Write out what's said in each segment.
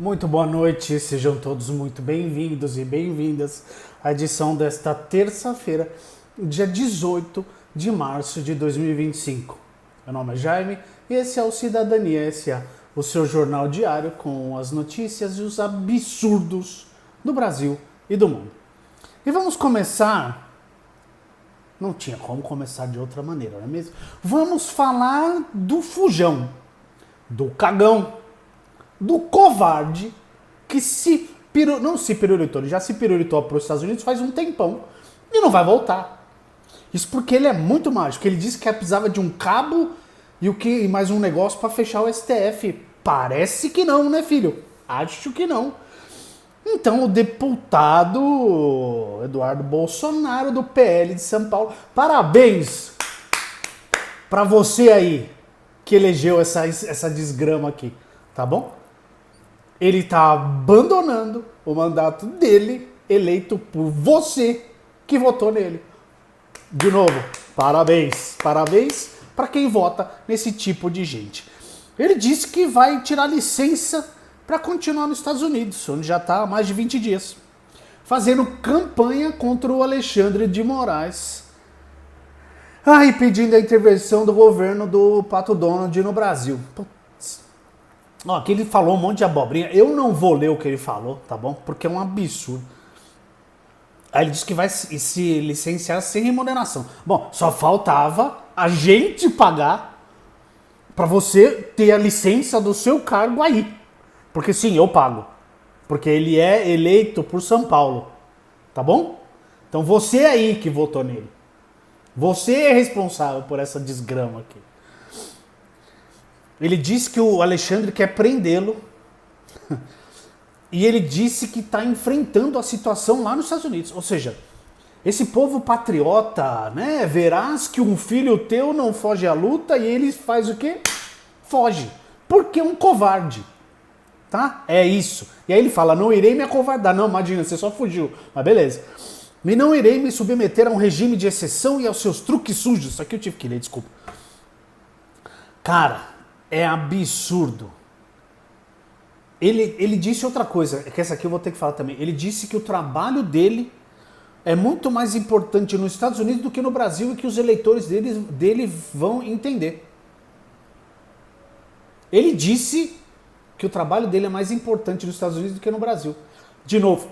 Muito boa noite, sejam todos muito bem-vindos e bem-vindas à edição desta terça-feira, dia 18 de março de 2025. Meu nome é Jaime e esse é o Cidadania S.A., o seu jornal diário com as notícias e os absurdos do Brasil e do mundo. E vamos começar... Não tinha como começar de outra maneira, não é mesmo? Vamos falar do fujão, do cagão, do covarde que não se pirulitou, ele já se pirulitou para os Estados Unidos faz um tempão e não vai voltar. Isso porque ele é muito mágico. Ele disse que precisava de um cabo e mais um negócio para fechar o STF. Parece que não, né, filho? Acho que não. Então, o deputado Eduardo Bolsonaro, do PL de São Paulo, parabéns para você aí que elegeu essa desgrama aqui, tá bom? Ele tá abandonando o mandato dele, eleito por você que votou nele. De novo, parabéns. Parabéns para quem vota nesse tipo de gente. Ele disse que vai tirar licença para continuar nos Estados Unidos, onde já está há mais de 20 dias, fazendo campanha contra o Alexandre de Moraes. E pedindo a intervenção do governo do Pato Donald no Brasil. Aqui ele falou um monte de abobrinha. Eu não vou ler o que ele falou, tá bom? Porque é um absurdo. Aí ele disse que vai se licenciar sem remuneração. Bom, só faltava a gente pagar para você ter a licença do seu cargo aí. Porque sim, eu pago. Porque ele é eleito por São Paulo. Tá bom? Então você aí que votou nele. Você é responsável por essa desgrama aqui. Ele disse que o Alexandre quer prendê-lo. E ele disse que está enfrentando a situação lá nos Estados Unidos. Ou seja, esse povo patriota, né? Verás que um filho teu não foge à luta e ele faz o quê? Foge. Porque é um covarde. Tá? É isso. E aí ele fala, não irei me acovardar. Não, imagina, você só fugiu. Mas beleza. E não irei me submeter a um regime de exceção e aos seus truques sujos. Isso aqui eu tive que ler, desculpa. Cara, é absurdo. Ele disse outra coisa, que essa aqui eu vou ter que falar também. Ele disse que o trabalho dele é muito mais importante nos Estados Unidos do que no Brasil e que os eleitores dele vão entender. Ele disse que o trabalho dele é mais importante nos Estados Unidos do que no Brasil. De novo,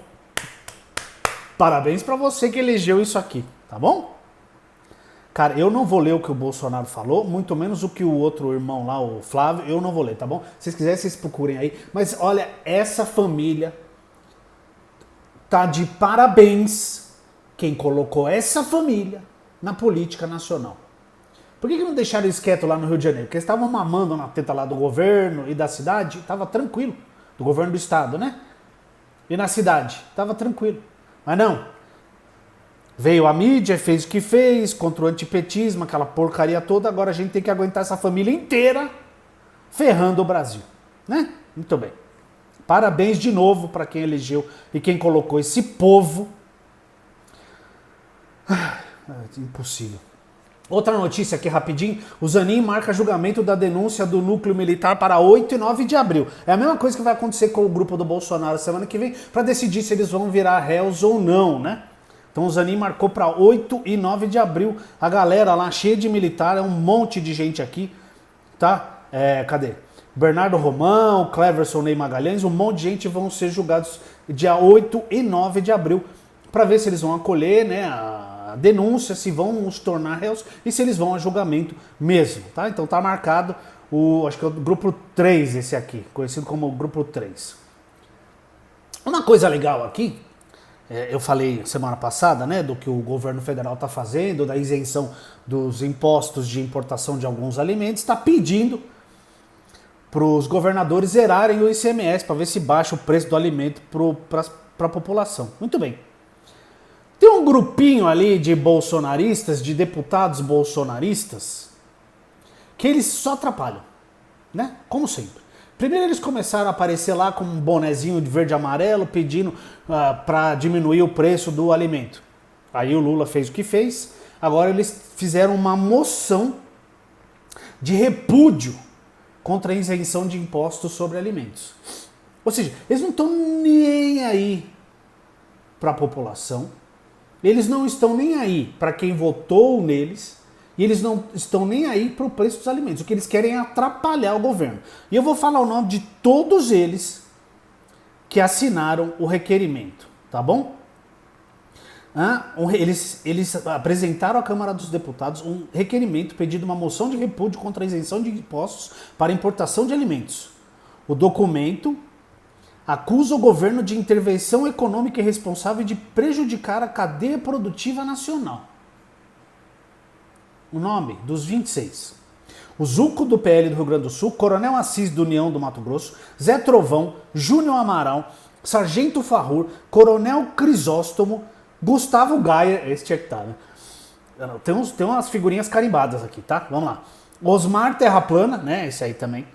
parabéns pra você que elegeu isso aqui, tá bom? Cara, eu não vou ler o que o Bolsonaro falou, muito menos o que o outro irmão lá, o Flávio, eu não vou ler, tá bom? Se vocês quiserem, vocês procurem aí. Mas olha, essa família tá de parabéns quem colocou essa família na política nacional. Por que não deixaram eles quietos lá no Rio de Janeiro? Porque eles estavam mamando na teta lá do governo e da cidade, tava tranquilo. Do governo do estado, né? E na cidade, tava tranquilo. Mas não. Veio a mídia, fez o que fez, contra o antipetismo, aquela porcaria toda. Agora a gente tem que aguentar essa família inteira ferrando o Brasil, né? Muito bem. Parabéns de novo para quem elegeu e quem colocou esse povo. Impossível. Outra notícia aqui rapidinho, o Zanin marca julgamento da denúncia do núcleo militar para 8 e 9 de abril. É a mesma coisa que vai acontecer com o grupo do Bolsonaro semana que vem, para decidir se eles vão virar réus ou não, né? Então o Zanin marcou para 8 e 9 de abril. A galera lá cheia de militar, é um monte de gente aqui, tá? Cadê? Bernardo Romão, Cleverson, Ney Magalhães, um monte de gente vão ser julgados dia 8 e 9 de abril, para ver se eles vão acolher, né, a denúncia, se vão os tornar réus e se eles vão a julgamento mesmo, tá? Então tá marcado acho que é o grupo 3 esse aqui, conhecido como grupo 3. Uma coisa legal aqui, eu falei semana passada, né, do que o governo federal tá fazendo, da isenção dos impostos de importação de alguns alimentos, tá pedindo para os governadores zerarem o ICMS para ver se baixa o preço do alimento para a população. Muito bem. Tem um grupinho ali de bolsonaristas, de deputados bolsonaristas, que eles só atrapalham, né? Como sempre. Primeiro eles começaram a aparecer lá com um bonezinho de verde e amarelo pedindo para diminuir o preço do alimento. Aí o Lula fez o que fez, agora eles fizeram uma moção de repúdio contra a isenção de impostos sobre alimentos. Ou seja, eles não estão nem aí para a população, eles não estão nem aí para quem votou neles, e eles não estão nem aí para o preço dos alimentos. O que eles querem é atrapalhar o governo. E eu vou falar o nome de todos eles que assinaram o requerimento, tá bom? Eles apresentaram à Câmara dos Deputados um requerimento pedindo uma moção de repúdio contra a isenção de impostos para importação de alimentos. O documento acusa o governo de intervenção econômica irresponsável e de prejudicar a cadeia produtiva nacional. O nome dos 26. O Zuco do PL do Rio Grande do Sul, Coronel Assis do União do Mato Grosso, Zé Trovão, Júnior Amaral, Sargento Farrur, Coronel Crisóstomo, Gustavo Gaia, esse tinha que estar, né? Tem umas figurinhas carimbadas aqui, tá? Vamos lá. Osmar Terraplana, né? Esse aí também.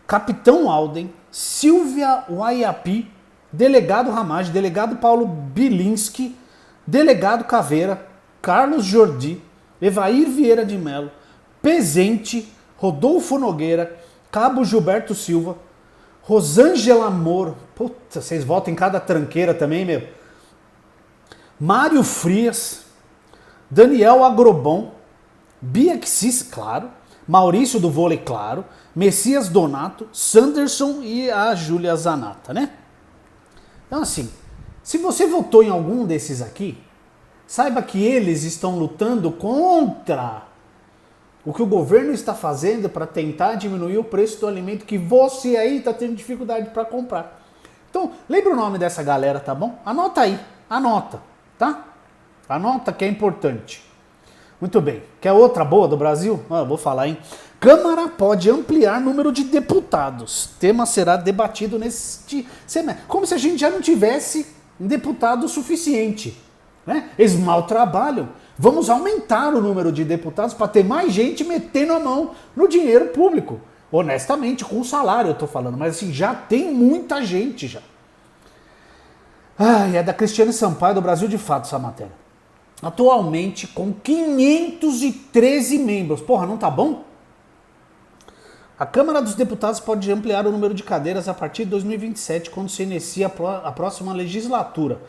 Capitão Alden, Silvia Waiapi, Delegado Ramage, Delegado Paulo Bilinski, Delegado Caveira, Carlos Jordi, Evair Vieira de Mello, Pezente, Rodolfo Nogueira, Cabo Gilberto Silva, Rosângela Moro, puta, vocês votam em cada tranqueira também, meu. Mário Frias, Daniel Agrobon, Bia Xis, claro, Maurício do Vôlei, claro, Messias Donato, Sanderson e a Júlia Zanata, né? Então assim, se você votou em algum desses aqui, saiba que eles estão lutando contra o que o governo está fazendo para tentar diminuir o preço do alimento que você aí está tendo dificuldade para comprar. Então, lembra o nome dessa galera, tá bom? Anota aí, anota, tá? Anota que é importante. Muito bem. Quer outra boa do Brasil? Vou falar, hein? Câmara pode ampliar número de deputados. Tema será debatido neste semestre. Como se a gente já não tivesse deputado suficiente, né? Eles mal trabalham. Vamos aumentar o número de deputados para ter mais gente metendo a mão no dinheiro público. Honestamente, com o salário eu tô falando, mas assim, já tem muita gente já. É da Cristiane Sampaio, do Brasil de Fato, essa matéria. Atualmente com 513 membros. Porra, não tá bom? A Câmara dos Deputados pode ampliar o número de cadeiras a partir de 2027, quando se inicia a próxima legislatura.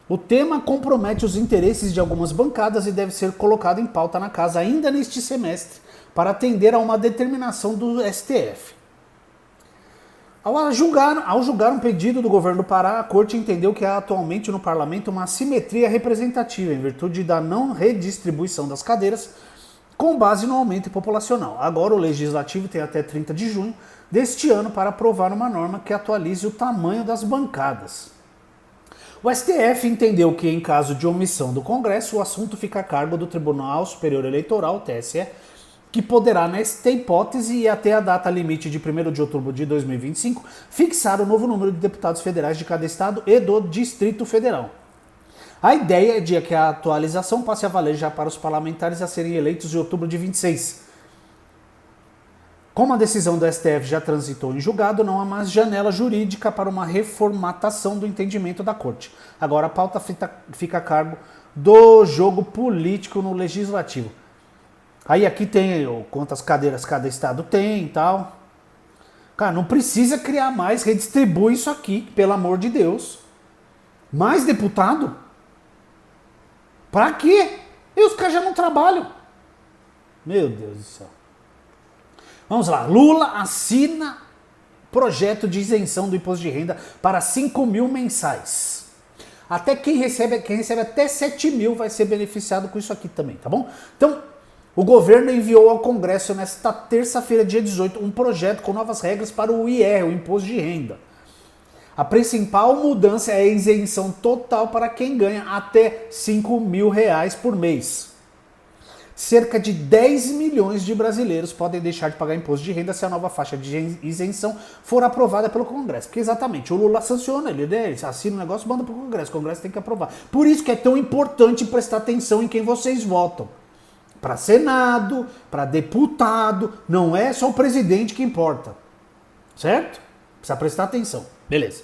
O tema compromete os interesses de algumas bancadas e deve ser colocado em pauta na casa ainda neste semestre, para atender a uma determinação do STF. Ao julgar um pedido do governo do Pará, a Corte entendeu que há atualmente no parlamento uma assimetria representativa, em virtude da não redistribuição das cadeiras, com base no aumento populacional. Agora o Legislativo tem até 30 de junho deste ano para aprovar uma norma que atualize o tamanho das bancadas. O STF entendeu que, em caso de omissão do Congresso, o assunto fica a cargo do Tribunal Superior Eleitoral, TSE, que poderá, nesta hipótese e até a data limite de 1º de outubro de 2025, fixar o novo número de deputados federais de cada estado e do Distrito Federal. A ideia é de que a atualização passe a valer já para os parlamentares a serem eleitos em outubro de 26. Como a decisão do STF já transitou em julgado, não há mais janela jurídica para uma reformatação do entendimento da Corte. Agora a pauta fica a cargo do jogo político no Legislativo. Aí aqui tem quantas cadeiras cada estado tem e tal. Cara, não precisa criar mais, redistribui isso aqui, pelo amor de Deus. Mais deputado? Pra quê? E os caras já não trabalham. Meu Deus do céu. Vamos lá. Lula assina projeto de isenção do imposto de renda para 5 mil mensais. Até quem recebe até 7 mil vai ser beneficiado com isso aqui também, tá bom? Então, o governo enviou ao Congresso nesta terça-feira, dia 18, um projeto com novas regras para o IR, o Imposto de Renda. A principal mudança é a isenção total para quem ganha até 5 mil reais por mês. Cerca de 10 milhões de brasileiros podem deixar de pagar imposto de renda se a nova faixa de isenção for aprovada pelo Congresso. Porque exatamente, o Lula sanciona, ele assina o negócio e manda para o Congresso tem que aprovar. Por isso que é tão importante prestar atenção em quem vocês votam. Para Senado, para deputado, não é só o presidente que importa. Certo? Precisa prestar atenção. Beleza.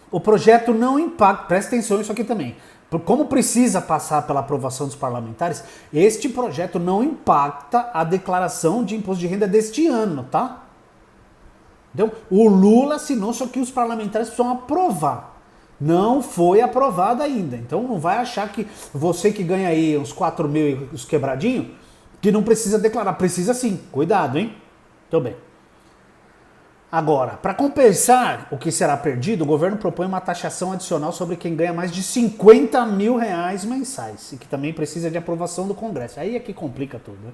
O projeto não impacta, presta atenção nisso aqui também. Como precisa passar pela aprovação dos parlamentares, este projeto não impacta a declaração de imposto de renda deste ano, tá? Então, o Lula assinou, só que os parlamentares precisam aprovar. Não foi aprovado ainda. Então não vai achar que você que ganha aí uns 4 mil e os quebradinhos, que não precisa declarar. Precisa sim. Cuidado, hein? Muito bem. Agora, para compensar o que será perdido, o governo propõe uma taxação adicional sobre quem ganha mais de 50 mil reais mensais e que também precisa de aprovação do Congresso. Aí é que complica tudo, né?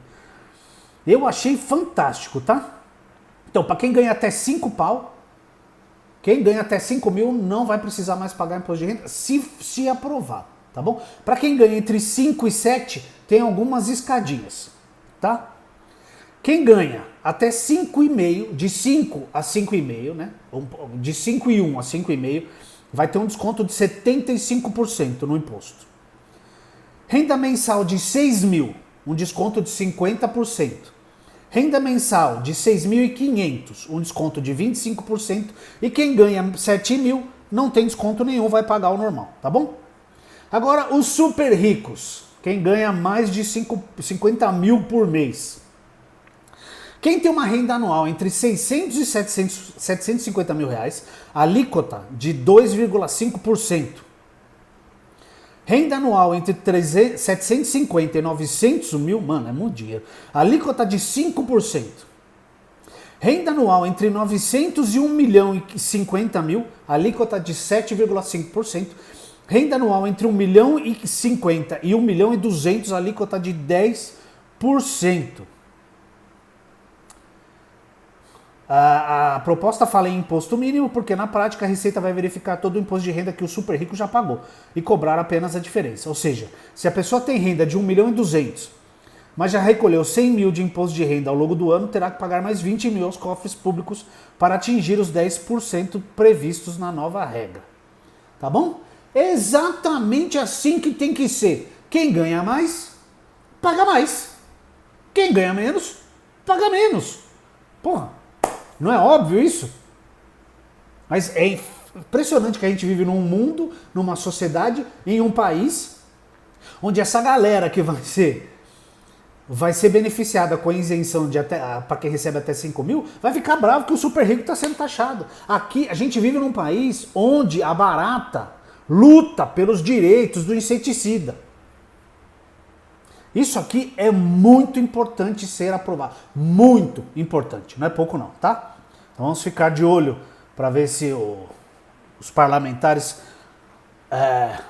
Eu achei fantástico, tá? Então, para quem ganha até 5 pau, quem ganha até 5 mil não vai precisar mais pagar imposto de renda se aprovar, tá bom? Para quem ganha entre 5 e 7, tem algumas escadinhas, tá? Quem ganha até 5,5, de 5 a 5,5, né? De 5,1 a 5,5, vai ter um desconto de 75% no imposto. Renda mensal de 6 mil, um desconto de 50%. Renda mensal de 6.500, um desconto de 25%. E quem ganha 7 mil não tem desconto nenhum, vai pagar o normal, tá bom? Agora, os super ricos, quem ganha mais de 50 mil por mês. Quem tem uma renda anual entre 600 e 750 mil reais, alíquota de 2,5%. Renda anual entre 750 e 900 mil, mano, é muito dinheiro. Alíquota de 5%. Renda anual entre 900 e 1 milhão e 50 mil, alíquota de 7,5%. Renda anual entre 1 milhão e 50 e 1 milhão e 200, alíquota de 10%. A proposta fala em imposto mínimo porque na prática a Receita vai verificar todo o imposto de renda que o super rico já pagou e cobrar apenas a diferença. Ou seja, se a pessoa tem renda de 1 milhão e 200, mas já recolheu 100 mil de imposto de renda ao longo do ano, terá que pagar mais 20 mil aos cofres públicos para atingir os 10% previstos na nova regra. Tá bom? Exatamente assim que tem que ser. Quem ganha mais, paga mais. Quem ganha menos, paga menos. Porra. Não é óbvio isso? Mas é impressionante que a gente vive num mundo, numa sociedade, em um país, onde essa galera que vai ser beneficiada com a isenção de até para quem recebe até 5 mil, vai ficar bravo que o super rico está sendo taxado. Aqui a gente vive num país onde a barata luta pelos direitos do inseticida. Isso aqui é muito importante ser aprovado. Muito importante. Não é pouco não, tá? Então vamos ficar de olho para ver se os parlamentares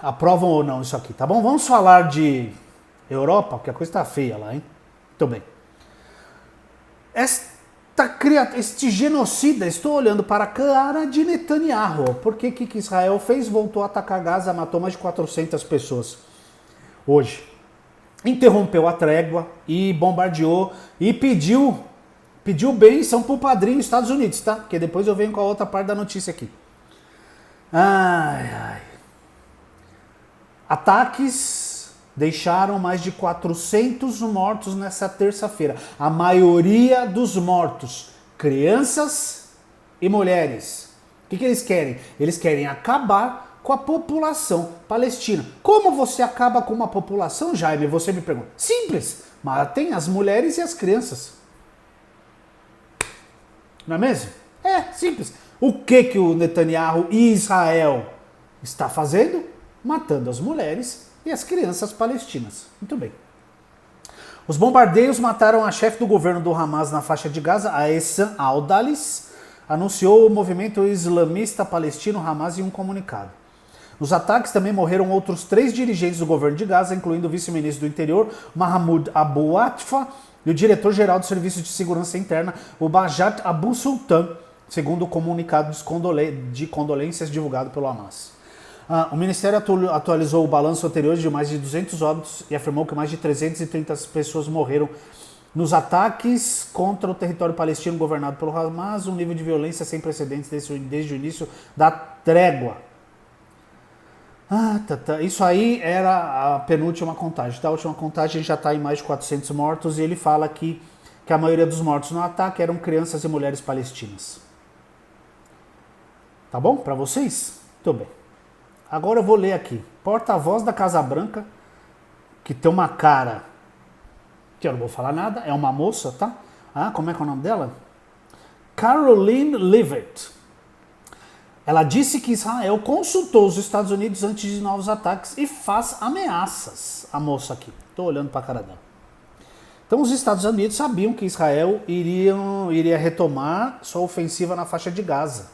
aprovam ou não isso aqui, tá bom? Vamos falar de Europa, porque a coisa tá feia lá, hein? Muito bem. Este genocida, estou olhando para a cara de Netanyahu. Porque o que Israel fez? Voltou a atacar Gaza, matou mais de 400 pessoas hoje. Interrompeu a trégua e bombardeou e pediu bênção pro padrinho dos Estados Unidos, tá? Porque depois eu venho com a outra parte da notícia aqui. Ataques deixaram mais de 400 mortos nessa terça-feira. A maioria dos mortos, crianças e mulheres. O que eles querem? Eles querem acabar com a população palestina. Como você acaba com uma população, Jaime? Você me pergunta. Simples. Matem as mulheres e as crianças. Não é mesmo? É, simples. O que o Netanyahu e Israel está fazendo? Matando as mulheres e as crianças palestinas. Muito bem. Os bombardeios mataram a chefe do governo do Hamas na faixa de Gaza, a Ehsan al-Dalis, anunciou o movimento islamista palestino Hamas em um comunicado. Nos ataques também morreram outros 3 dirigentes do governo de Gaza, incluindo o vice-ministro do interior, Mahmoud Abu Atfa, e o diretor-geral do Serviço de Segurança Interna, o Bajat Abu Sultan, segundo o comunicado de condolências divulgado pelo Hamas. O Ministério atualizou o balanço anterior de mais de 200 óbitos e afirmou que mais de 330 pessoas morreram nos ataques contra o território palestino governado pelo Hamas, um nível de violência sem precedentes desde o início da trégua. Isso aí era a penúltima contagem. A última contagem já está em mais de 400 mortos e ele fala aqui que a maioria dos mortos no ataque eram crianças e mulheres palestinas. Tá bom para vocês? Muito bem. Agora eu vou ler aqui. Porta-voz da Casa Branca, que tem uma cara que eu não vou falar nada, é uma moça, tá? Como é que é o nome dela? Caroline Leavitt. Ela disse que Israel consultou os Estados Unidos antes de novos ataques e faz ameaças. A moça aqui. Estou olhando para a cara dela. Então os Estados Unidos sabiam que Israel iria retomar sua ofensiva na faixa de Gaza.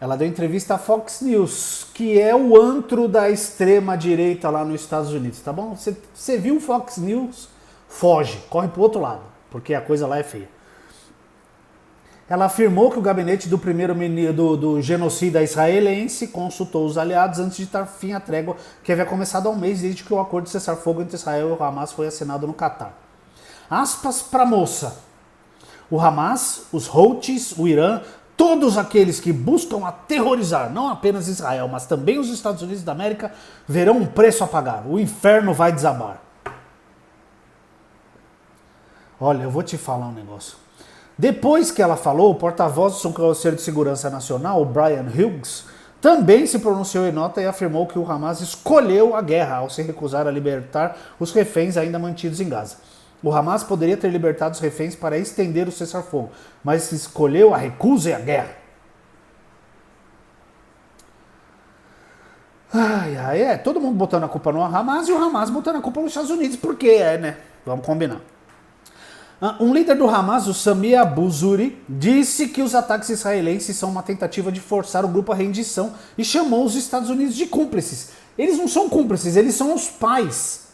Ela deu entrevista à Fox News, que é o antro da extrema-direita lá nos Estados Unidos, tá bom? Você viu o Fox News, foge, corre pro outro lado, porque a coisa lá é feia. Ela afirmou que o gabinete do primeiro-ministro do genocida israelense consultou os aliados antes de dar fim à trégua que havia começado há um mês desde que o acordo de cessar-fogo entre Israel e o Hamas foi assinado no Catar. Aspas para a moça. O Hamas, os Houthis, o Irã, todos aqueles que buscam aterrorizar não apenas Israel, mas também os Estados Unidos da América, verão um preço a pagar. O inferno vai desabar. Olha, eu vou te falar um negócio. Depois que ela falou, o porta-voz do Conselho de Segurança Nacional, o Brian Hughes, também se pronunciou em nota e afirmou que o Hamas escolheu a guerra ao se recusar a libertar os reféns ainda mantidos em Gaza. O Hamas poderia ter libertado os reféns para estender o cessar-fogo, mas escolheu a recusa e a guerra. Todo mundo botando a culpa no Hamas e o Hamas botando a culpa nos Estados Unidos, porque né? Vamos combinar. Um líder do Hamas, o Sami Abu Zuhri, disse que os ataques israelenses são uma tentativa de forçar o grupo à rendição e chamou os Estados Unidos de cúmplices. Eles não são cúmplices, eles são os pais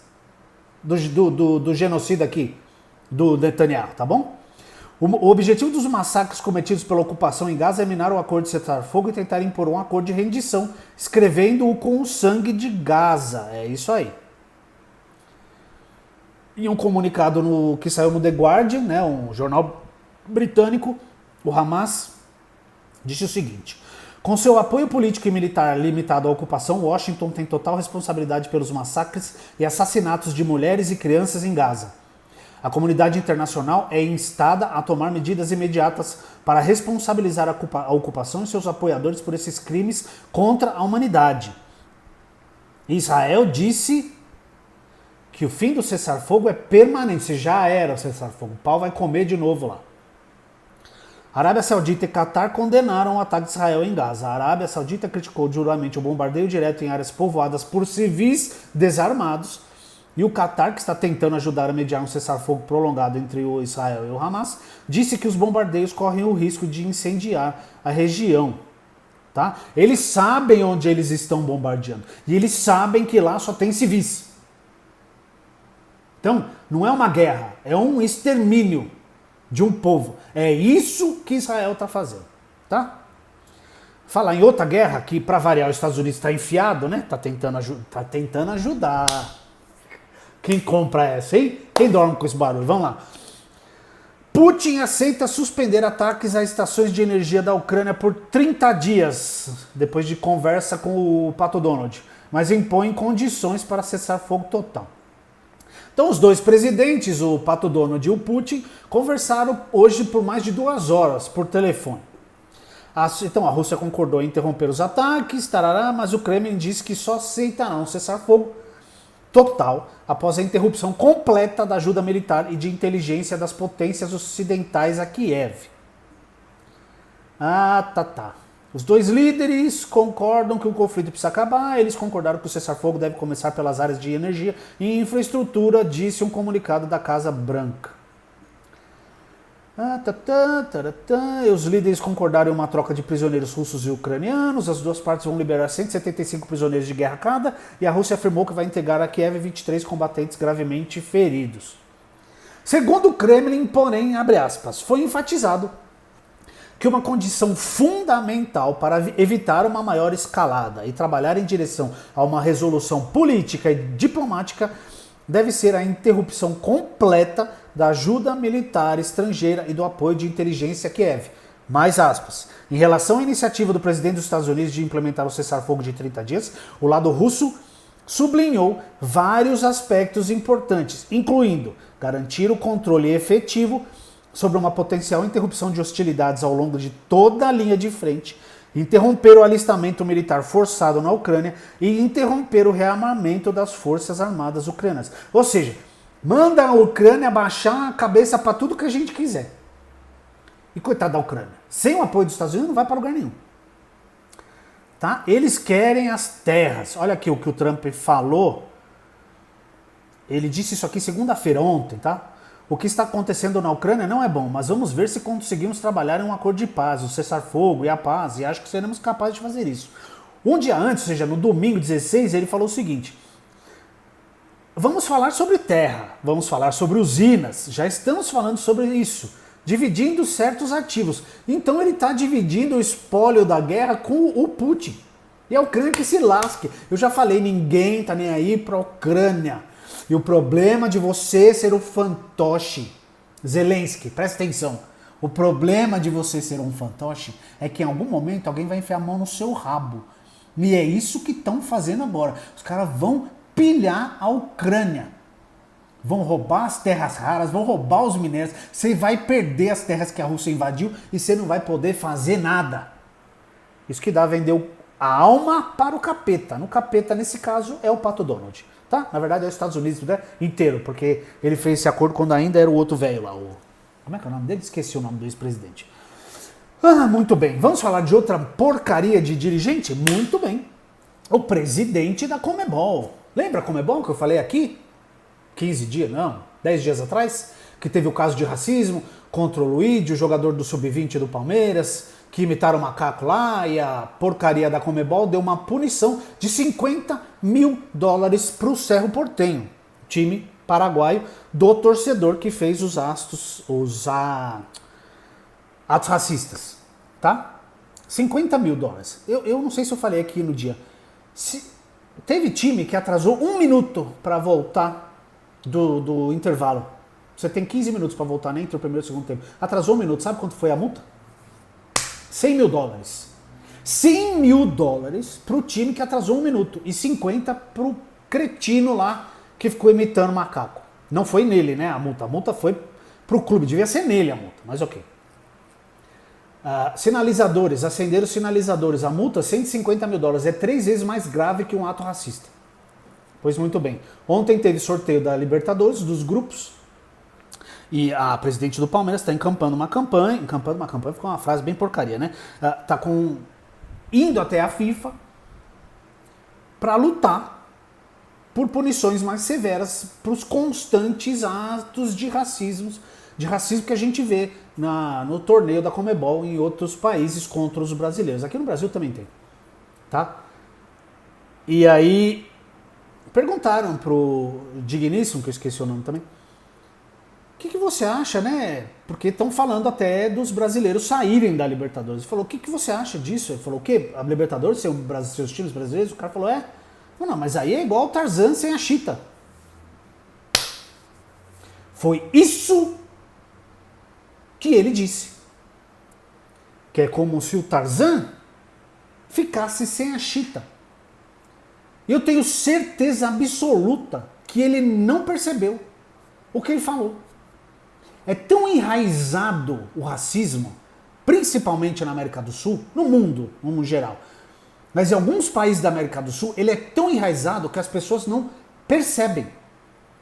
do genocida aqui, do Netanyahu, tá bom? O objetivo dos massacres cometidos pela ocupação em Gaza é minar o acordo de cessar-fogo e tentar impor um acordo de rendição, escrevendo-o com o sangue de Gaza. É isso aí. Em um comunicado que saiu no The Guardian, né, um jornal britânico, o Hamas disse o seguinte: com seu apoio político e militar limitado à ocupação, Washington tem total responsabilidade pelos massacres e assassinatos de mulheres e crianças em Gaza. A comunidade internacional é instada a tomar medidas imediatas para responsabilizar a ocupação e seus apoiadores por esses crimes contra a humanidade. Israel disse que o fim do cessar-fogo é permanente, já era o cessar-fogo, o pau vai comer de novo lá. A Arábia Saudita e Catar condenaram o ataque de Israel em Gaza. A Arábia Saudita criticou duramente o bombardeio direto em áreas povoadas por civis desarmados, e o Catar, que está tentando ajudar a mediar um cessar-fogo prolongado entre o Israel e o Hamas, disse que os bombardeios correm o risco de incendiar a região. Tá? Eles sabem onde eles estão bombardeando, e eles sabem que lá só tem civis. Então, não é uma guerra, é um extermínio de um povo. É isso que Israel está fazendo, tá? Falar em outra guerra, que para variar os Estados Unidos está enfiado, né? Tá tentando ajudar. Quem compra essa, hein? Quem dorme com esse barulho? Vamos lá. Putin aceita suspender ataques a estações de energia da Ucrânia por 30 dias, depois de conversa com o Pato Donald, mas impõe condições para cessar fogo total. Então os dois presidentes, o Pato Donald e o Putin, conversaram hoje por mais de 2 horas por telefone. Então a Rússia concordou em interromper os ataques, mas o Kremlin disse que só aceitará um cessar-fogo total após a interrupção completa da ajuda militar e de inteligência das potências ocidentais a Kiev. Os dois líderes concordam que o conflito precisa acabar. Eles concordaram que o cessar-fogo deve começar pelas áreas de energia e infraestrutura, disse um comunicado da Casa Branca. Os líderes concordaram em uma troca de prisioneiros russos e ucranianos. As duas partes vão liberar 175 prisioneiros de guerra cada, e a Rússia afirmou que vai integrar a Kiev 23 combatentes gravemente feridos. Segundo o Kremlin, porém, abre aspas, foi enfatizado que uma condição fundamental para evitar uma maior escalada e trabalhar em direção a uma resolução política e diplomática deve ser a interrupção completa da ajuda militar estrangeira e do apoio de inteligência a Kiev. Mais aspas. Em relação à iniciativa do presidente dos Estados Unidos de implementar o cessar-fogo de 30 dias, o lado russo sublinhou vários aspectos importantes, incluindo garantir o controle efetivo sobre uma potencial interrupção de hostilidades ao longo de toda a linha de frente, interromper o alistamento militar forçado na Ucrânia e interromper o rearmamento das forças armadas ucranianas. Ou seja, manda a Ucrânia baixar a cabeça para tudo que a gente quiser. E coitado da Ucrânia. Sem o apoio dos Estados Unidos não vai para lugar nenhum. Tá? Eles querem as terras. Olha aqui o que o Trump falou. Ele disse isso aqui segunda-feira, ontem, tá? O que está acontecendo na Ucrânia não é bom, mas vamos ver se conseguimos trabalhar em um acordo de paz, o cessar-fogo e a paz, e acho que seremos capazes de fazer isso. Um dia antes, ou seja, no domingo 16, ele falou o seguinte: vamos falar sobre terra, vamos falar sobre usinas, já estamos falando sobre isso, dividindo certos ativos. Então ele está dividindo o espólio da guerra com o Putin. E a Ucrânia que se lasque. Eu já falei, ninguém está nem aí para a Ucrânia. E o problema de você ser o fantoche, Zelensky, presta atenção, o problema de você ser um fantoche é que em algum momento alguém vai enfiar a mão no seu rabo. E é isso que estão fazendo agora. Os caras vão pilhar a Ucrânia. Vão roubar as terras raras, vão roubar os minérios. Você vai perder as terras que a Rússia invadiu e você não vai poder fazer nada. Isso que dá vender a alma para o capeta. No capeta, nesse caso, é o Pato Donald. Tá? Na verdade é os Estados Unidos, né? Inteiro, porque ele fez esse acordo quando ainda era o outro velho lá. Como é que é o nome dele? Esqueci o nome do ex-presidente. Muito bem. Vamos falar de outra porcaria de dirigente? Muito bem. O presidente da Conmebol. Lembra a Conmebol que eu falei aqui? 15 dias, não, 10 dias atrás? Que teve o caso de racismo contra o Luigi, o jogador do Sub-20 do Palmeiras, que imitaram o macaco lá, e a porcaria da Conmebol deu uma punição de $50 mil para o Cerro Porteño, time paraguaio do torcedor que fez os atos racistas, tá? $50 mil. Eu não sei se eu falei aqui no dia. Teve time que atrasou 1 minuto para voltar do intervalo. Você tem 15 minutos para voltar, né, entre o primeiro e o segundo tempo. Atrasou 1 minuto, sabe quanto foi a multa? $100 mil. $100 mil pro time que atrasou 1 minuto e 50 pro cretino lá que ficou imitando macaco. Não foi nele, né, a multa foi pro clube, devia ser nele a multa, mas ok. Sinalizadores, acenderam os sinalizadores, a multa $150 mil, é 3 vezes mais grave que um ato racista. Pois muito bem, ontem teve sorteio da Libertadores, dos grupos, e a presidente do Palmeiras está encampando uma campanha, ficou uma frase bem porcaria, né? Está indo até a FIFA para lutar por punições mais severas para os constantes atos de racismo que a gente vê no torneio da Conmebol em outros países contra os brasileiros. Aqui no Brasil também tem, tá? E aí perguntaram pro digníssimo, que eu esqueci o nome também, o que você acha, né? Porque estão falando até dos brasileiros saírem da Libertadores. Ele falou, o que você acha disso? Ele falou, o quê? A Libertadores ser seus times brasileiros? O cara falou, não, mas aí é igual o Tarzan sem a Chita. Foi isso que ele disse. Que é como se o Tarzan ficasse sem a Chita. E eu tenho certeza absoluta que ele não percebeu o que ele falou. É tão enraizado o racismo, principalmente na América do Sul, no mundo, no geral. Mas em alguns países da América do Sul, ele é tão enraizado que as pessoas não percebem.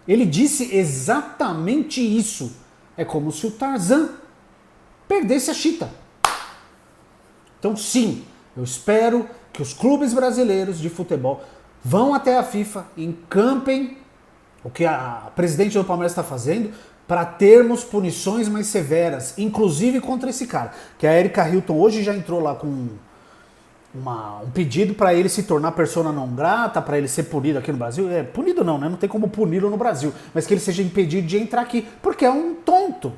Ele disse exatamente isso. É como se o Tarzan perdesse a Chita. Então sim, eu espero que os clubes brasileiros de futebol vão até a FIFA, encampem o que a presidente do Palmeiras está fazendo, para termos punições mais severas, inclusive contra esse cara. Que a Erika Hilton hoje já entrou lá com um pedido para ele se tornar persona não grata, para ele ser punido aqui no Brasil. Punido não, né? Não tem como puni-lo no Brasil, mas que ele seja impedido de entrar aqui, porque é um tonto.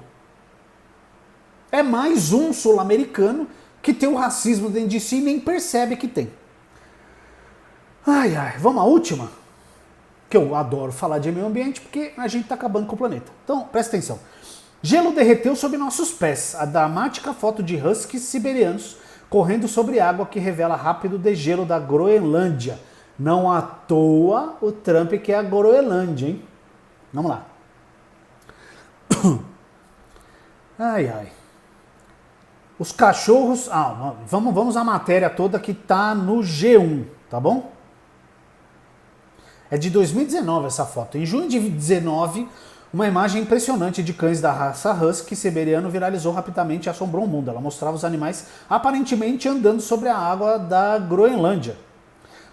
É mais um sul-americano que tem o racismo dentro de si e nem percebe que tem. Vamos à última? Que eu adoro falar de meio ambiente porque a gente está acabando com o planeta. Então, presta atenção. Gelo derreteu sob nossos pés. A dramática foto de huskies siberianos correndo sobre água que revela rápido degelo da Groenlândia. Não à toa o Trump quer a Groenlândia, hein? Vamos lá. Os cachorros... vamos à matéria toda que tá no G1, tá bom? É de 2019 essa foto. Em junho de 2019, Uma imagem impressionante de cães da raça Husky siberiano viralizou rapidamente e assombrou o mundo. Ela mostrava os animais aparentemente andando sobre a água da Groenlândia.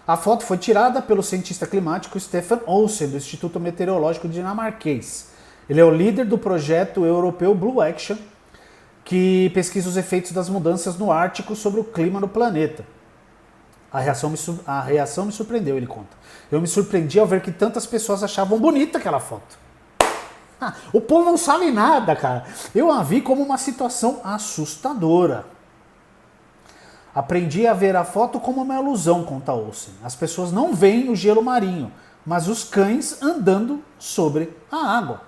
A foto foi tirada pelo cientista climático Stefan Olsen, do Instituto Meteorológico Dinamarquês. Ele é o líder do projeto europeu Blue Action, que pesquisa os efeitos das mudanças no Ártico sobre o clima no planeta. A reação me surpreendeu, ele conta. Eu me surpreendi ao ver que tantas pessoas achavam bonita aquela foto. O povo não sabe nada, cara. Eu a vi como uma situação assustadora. Aprendi a ver a foto como uma ilusão, conta Olsen. As pessoas não veem o gelo marinho, mas os cães andando sobre a água.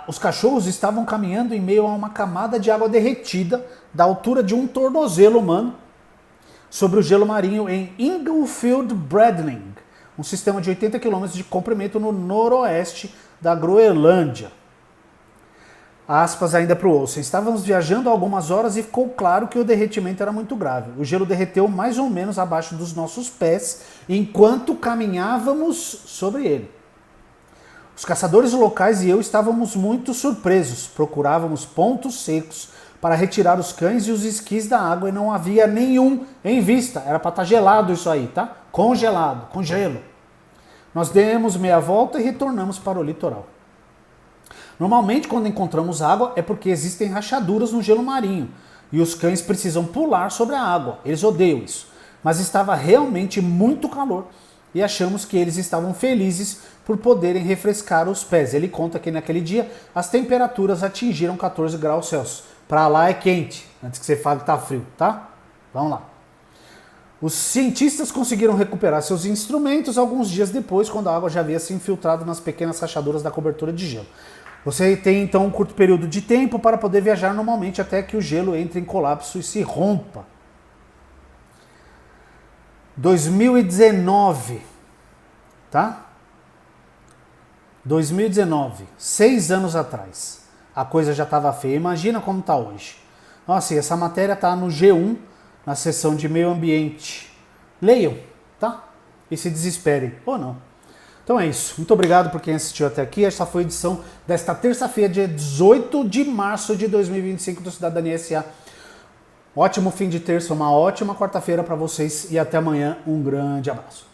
Os cachorros estavam caminhando em meio a uma camada de água derretida, da altura de um tornozelo humano, sobre o gelo marinho em Inglefield Bredning, um sistema de 80 km de comprimento no noroeste da Groenlândia. Aspas ainda para o Olsen. Estávamos viajando há algumas horas e ficou claro que o derretimento era muito grave. O gelo derreteu mais ou menos abaixo dos nossos pés enquanto caminhávamos sobre ele. Os caçadores locais e eu estávamos muito surpresos. Procurávamos pontos secos para retirar os cães e os esquis da água e não havia nenhum em vista. Era para estar gelado isso aí, tá? Congelado, com gelo. Nós demos meia volta e retornamos para o litoral. Normalmente, quando encontramos água, é porque existem rachaduras no gelo marinho e os cães precisam pular sobre a água. Eles odeiam isso. Mas estava realmente muito calor e achamos que eles estavam felizes por poderem refrescar os pés. Ele conta que naquele dia as temperaturas atingiram 14 graus Celsius. Para lá é quente, antes que você fale que tá frio, tá? Vamos lá. Os cientistas conseguiram recuperar seus instrumentos alguns dias depois, quando a água já havia se infiltrado nas pequenas rachaduras da cobertura de gelo. Você tem então um curto período de tempo para poder viajar normalmente até que o gelo entre em colapso e se rompa. 2019, tá? 2019, 6 anos atrás. A coisa já estava feia. Imagina como está hoje. Nossa, e essa matéria está no G1, na seção de meio ambiente. Leiam, tá? E se desesperem, ou não. Então é isso. Muito obrigado por quem assistiu até aqui. Esta foi a edição desta terça-feira, dia 18 de março de 2025 do Cidadania SA. Ótimo fim de terça, uma ótima quarta-feira para vocês e até amanhã. Um grande abraço.